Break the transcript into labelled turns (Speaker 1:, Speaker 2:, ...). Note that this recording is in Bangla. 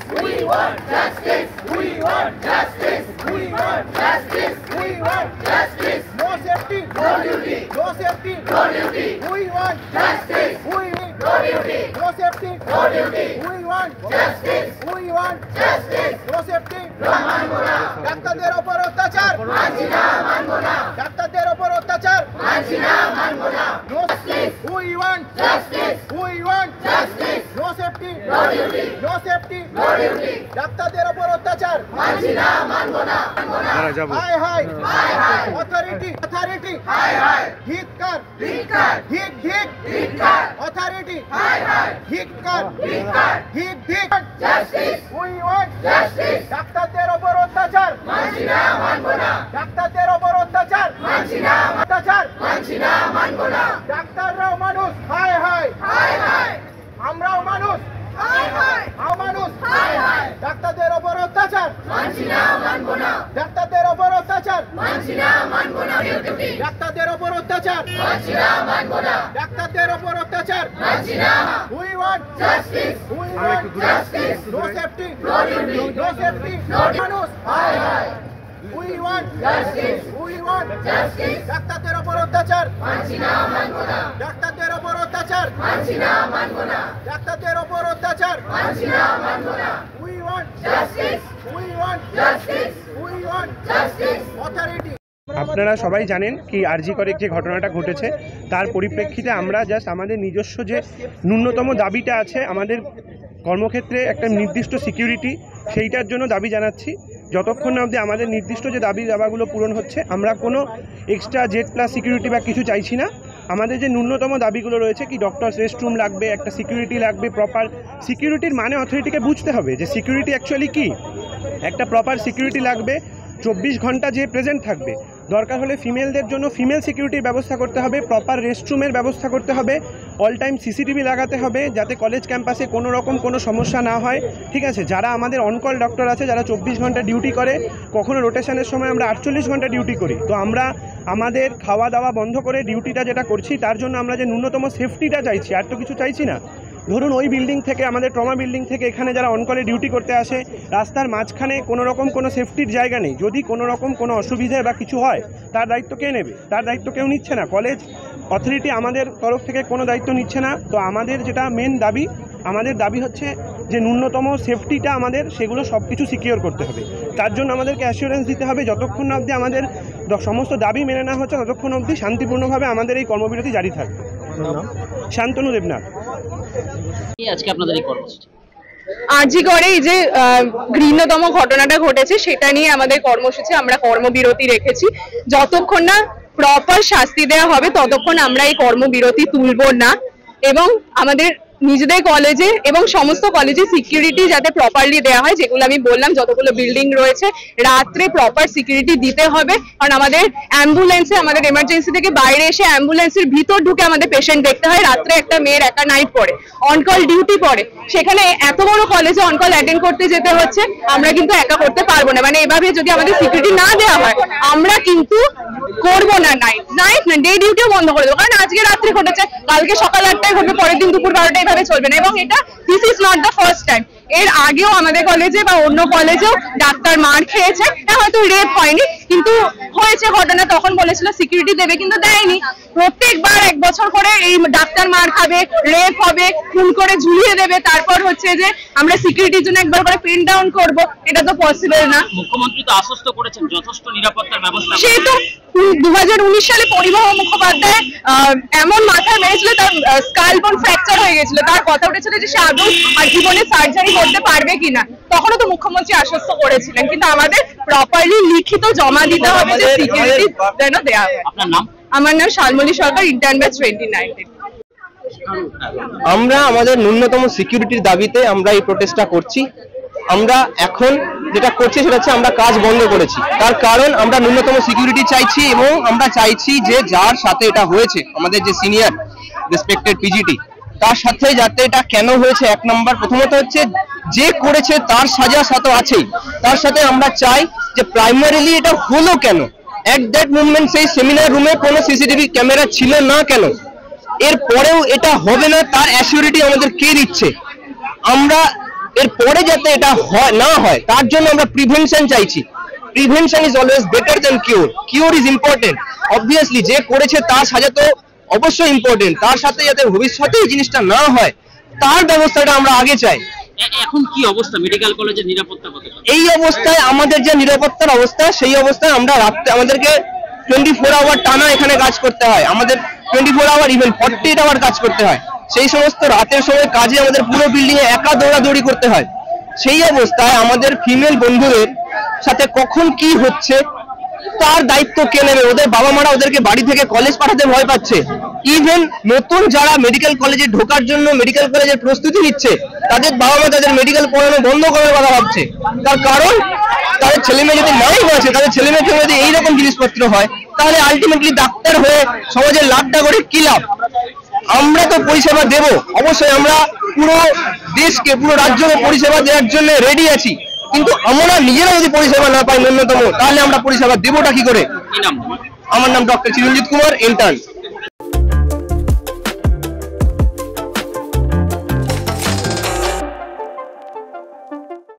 Speaker 1: We want justice. We want justice. We want justice. We want justice. No safety, no duty. No safety, no duty. We want justice. We need no duty. No safety, no duty. We want justice. We want justice. No safety, no manbona. ডাক্তারদের উপর অত্যাচার মানছি না, মানবো না। ডাক্তারদের উপর অত্যাচার মানছি না, মানবো না। No justice. We want justice. We want justice. No safety, no duty. No safety, no duty. ডাক্তারদের উপর অত্যাচার মানছি না, মানবো না। High high high high authority authority high high ধিক্কার ধিক্কার ধিক ধিক ধিক্কার অথরিটি হাই হাই ধিক্কার ধিক্কার ধিক ধিক জাস্টিস উই ওয়ান্ট জাস্টিস ডাক্তারদের উপর অত্যাচার মানছি না, মানবো না। ডাক্তারদের উপর অত্যাচার মানছি না, অত্যাচার মানছি না, মানবো না। ডাক্তাররাও মানুষ হাই হাই হাই হাই আমরাও মানুষ হাই হাই আও মানুষ হাই হাই ডাক্তারদের উপর অত্যাচার মানছি না, মানবো না। ডাক্তারদের উপর অত্যাচার মানছি না, মানবো না। ডাক্তারদের উপর অত্যাচার মানছি না, মানবো না। ডাক্তারদের উপর অত্যাচার মানছি না। We want justice we want justice no safety no duty no safety no মানুষ হাই হাই we want justice we want justice ডাক্তারদের উপর অত্যাচার মানছি না, মানবো না। ডাক্তারদের উপর অত্যাচার মানছি না, মানবো না। ডাক্তারদের উপর অত্যাচার মানছি না, মানবো না। We want justice we want justice we want justice authority.
Speaker 2: আপনারা সবাই জানেন কি আরজি করে যে ঘটনাটা ঘটেছে তার পরিপ্রেক্ষিতে আমরা জাস্ট আমাদের নিজস্ব যে ন্যূনতম দাবিটা আছে আমাদের কর্মক্ষেত্রে একটা নির্দিষ্ট সিকিউরিটি সেইটার জন্য দাবি জানাচ্ছি। যতক্ষণ না অবধি আমাদের নির্দিষ্ট যে দাবিগুলো পূরণ হচ্ছে আমরা কোনো এক্সট্রা জেড প্লাস সিকিউরিটি বা কিছু চাইছি না। আমাদের যে ন্যূনতম দাবিগুলো রয়েছে কি ডক্টরস রেস্টরুম লাগবে, একটা সিকিউরিটি লাগবে, প্রপার সিকিউরিটির মানে অথরিটিকে বুঝতে হবে যে সিকিউরিটি অ্যাকচুয়ালি কী। একটা প্রপার সিকিউরিটি লাগবে, 24 ঘন্টা যে প্রেজেন্ট থাকবে। দরকার হলে ফিমেলদের জন্য ফিমেল সিকিউরিটির ব্যবস্থা করতে হবে, প্রপার রেস্টরুমের ব্যবস্থা করতে হবে, অল টাইম সিসিটিভি লাগাতে হবে যাতে কলেজ ক্যাম্পাসে কোনো রকম কোনো সমস্যা না হয়। ঠিক আছে, যারা আমাদের অনকল ডক্টর আছে যারা 24 ঘন্টা ডিউটি করে, কখনো রোটেশনের সময় আমরা 48 ঘন্টা ডিউটি করি। তো আমরা আমাদের খাওয়া দাওয়া বন্ধ করে ডিউটিটা যেটা করছি তার জন্য আমরা যে ন্যূনতম সেফটিটা চাইছি, আর তো কিছু চাইছি না। ধরুন ওই বিল্ডিং থেকে আমাদের ট্রমা বিল্ডিং থেকে এখানে যারা অনকলে ডিউটি করতে আসে, রাস্তার মাঝখানে কোনো রকম কোনো সেফটির জায়গা নেই। যদি কোনো রকম কোনো অসুবিধা বা কিছু হয় তার দায়িত্ব কে নেবে? তার দায়িত্ব কেউ নিচ্ছে না। কলেজ অথরিটি আমাদের তরফ থেকে কোনো দায়িত্ব নিচ্ছে না। তো আমাদের যেটা মেন দাবি, আমাদের দাবি হচ্ছে যে ন্যূনতম সেফটিটা আমাদের সেগুলো সব কিছু সিকিওর করতে হবে। তার জন্য আমাদেরকে অ্যাসিওরেন্স দিতে হবে যতক্ষণ না অবধি আমাদের সমস্ত দাবি মেনে না হচ্ছে ততক্ষণ অবধি শান্তিপূর্ণভাবে আমাদের এই কর্মবিরতি জারি থাকবে। শান্তনু দেবনাথ।
Speaker 3: আজকে আপনাদের এই কর্মসূচি
Speaker 4: আরজি করে এই যে ঘৃণ্যতম ঘটনাটা ঘটেছে সেটা নিয়ে আমাদের কর্মসূচি, আমরা কর্মবিরতি রেখেছি। যতক্ষণ না প্রপার শাস্তি দেওয়া হবে ততক্ষণ আমরা এই কর্মবিরতি তুলব না। এবং আমাদের নিজেদের কলেজে এবং সমস্ত কলেজে সিকিউরিটি যাতে প্রপারলি দেওয়া হয়, যেগুলো আমি বললাম যতগুলো বিল্ডিং রয়েছে রাত্রে প্রপার সিকিউরিটি দিতে হবে। কারণ আমাদের অ্যাম্বুলেন্সে আমাদের এমার্জেন্সি থেকে বাইরে এসে অ্যাম্বুলেন্সের ভিতর ঢুকে আমাদের পেশেন্ট দেখতে হয়। রাত্রে একটা মেয়ের একা নাইট পড়ে, অনকল ডিউটি পড়ে, সেখানে এত বড় কলেজে অনকল অ্যাটেন্ড করতে যেতে হচ্ছে। আমরা কিন্তু একা করতে পারবো না, মানে এভাবে যদি আমাদের সিকিউরিটি না দেওয়া হয় আমরা কিন্তু করবো না। নাইট না, ডে ডিউটিও বন্ধ করে দেবো। কারণ আজকে রাত্রে ঘটেছে, কালকে সকাল 8টায় ঘটবে, পরের দিন দুপুর 12টায় এভাবে চলবে না। এবং এটা this is not the first time. এর আগেও আমাদের কলেজে বা অন্য কলেজেও ডাক্তার মার খেয়েছে, হয়তো রেপ হয়নি কিন্তু হয়েছে ঘটনা, তখন বলেছিল সিকিউরিটি দেবে কিন্তু দেয়নি। প্রত্যেকবার 1 বছর করে এই ডাক্তার মার খাবে, রেপ হবে, খুন করে ঝুলিয়ে দেবে, তারপর হচ্ছে যে আমরা সিকিউরিটির জন্য একবার করে পেন ডাউন করব, এটা তো পসিবল না।
Speaker 3: মুখ্যমন্ত্রী তো আশ্বস্ত করেছেন যথেষ্ট নিরাপত্তার ব্যবস্থা।
Speaker 4: সে তো 2019 সালে পরিবহন মুখোপাধ্যায় এমন মাথায় মেরেছিল তার স্কাল বোন ফ্র্যাকচার হয়ে গেছিল, তার কথা উঠেছিল যে সে আদৌ আর জীবনে সার্জারি করতে পারবে কিনা। তখনও তো মুখ্যমন্ত্রী আশ্বস্ত করেছিলেন, কিন্তু আমাদের প্রপারলি লিখিত জমা দিতে হবে যে সিকিউরিটি যেন দেওয়া হয়।
Speaker 3: আপনার নাম?
Speaker 4: আমার নাম শালমলী সরকার, ইন্টার্ন ব্যাচ 2019।
Speaker 5: আমরা আমাদের ন্যূনতম সিকিউরিটির দাবিতে আমরা এই প্রোটেস্টটা করছি। আমরা এখন যেটা করছি সেটা হচ্ছে আমরা কাজ বন্ধ করেছি, তার কারণ আমরা ন্যূনতম সিকিউরিটি চাইছি এবং আমরা চাইছি যে যার সাথে এটা হয়েছে আমাদের যে সিনিয়র রেসপেক্টেড পিজিটি, তার সাথে যাতে এটা কেন হয়েছে, 1 নম্বর প্রথমত হচ্ছে যে করেছে তার সাজা সাথে আছেই, তার সাথে আমরা চাই যে প্রাইমারিলি এটা হলো কেন, এট দ্যাট মুভমেন্ট সেই সেমিনার রুমে কোনো সিসিটিভি ক্যামেরা ছিল না কেন, এর পরেও এটা হবে না তার অ্যাসিউরিটি আমাদের কে দিচ্ছে। আমরা এরপরে যাতে এটা না হয় তার জন্য আমরা প্রিভেনশন চাইছি। Prevention is always better than cure. Cure is important, obviously যে করেছে তার সাজা তো অবশ্যই ইম্পর্টেন্ট, তার সাথে যাতে ভবিষ্যতে এই জিনিসটা না হয় তার ব্যবস্থাটা আমরা আগে চাই।
Speaker 3: এখন কি অবস্থা মেডিকেল কলেজের নিরাপত্তা কতটা?
Speaker 5: এই অবস্থায় আমাদের যে নিরাপত্তার অবস্থা, সেই অবস্থায় আমরা রাতে আমাদেরকে 24 আওয়ার টানা এখানে কাজ করতে হয়, আমাদের 24 আওয়ার ইভেন 48 আওয়ার কাজ করতে হয়। সেই সমস্ত রাতের সময় কাজে আমাদের পুরো বিল্ডিং এ একা দৌড়াদৌড়ি করতে হয়। সেই অবস্থায় আমাদের ফিমেল বন্ধুদের সাথে কখন কি হচ্ছে তার দায়িত্ব কে নেবে? ওদের বাবা মারা ওদেরকে বাড়ি থেকে কলেজ পাঠাতে ভয় পাচ্ছে। ইভেন নতুন যারা মেডিকেল কলেজে ঢোকার জন্য মেডিকেল কলেজের প্রস্তুতি নিচ্ছে, তাদের বাবা মা তাদের মেডিকেল পড়ানো বন্ধ করার কথা ভাবছে। তার কারণ তাদের ছেলে মেয়ে যদি নাই বাঁচে, তাদের ছেলে মেয়ের সঙ্গে যদি এইরকম জিনিসপত্র হয়, তাহলে আলটিমেটলি ডাক্তার হয়ে সমাজের লাভটা করে কি লাভ? আমরা তো পরিষেবা দেব, অবশ্যই আমরা পুরো দেশকে পুরো রাজ্যকে পরিষেবা দেওয়ার জন্য রেডি আছি, কিন্তু আমরা নিজেরা যদি পরিষেবা না পাই ন্যূনতম, তাহলে আমরা পরিষেবা দেবোটা কি করে?
Speaker 3: কি নাম?
Speaker 5: আমার নাম ডক্টর চিরঞ্জিত কুমার, ইন্টার্ন।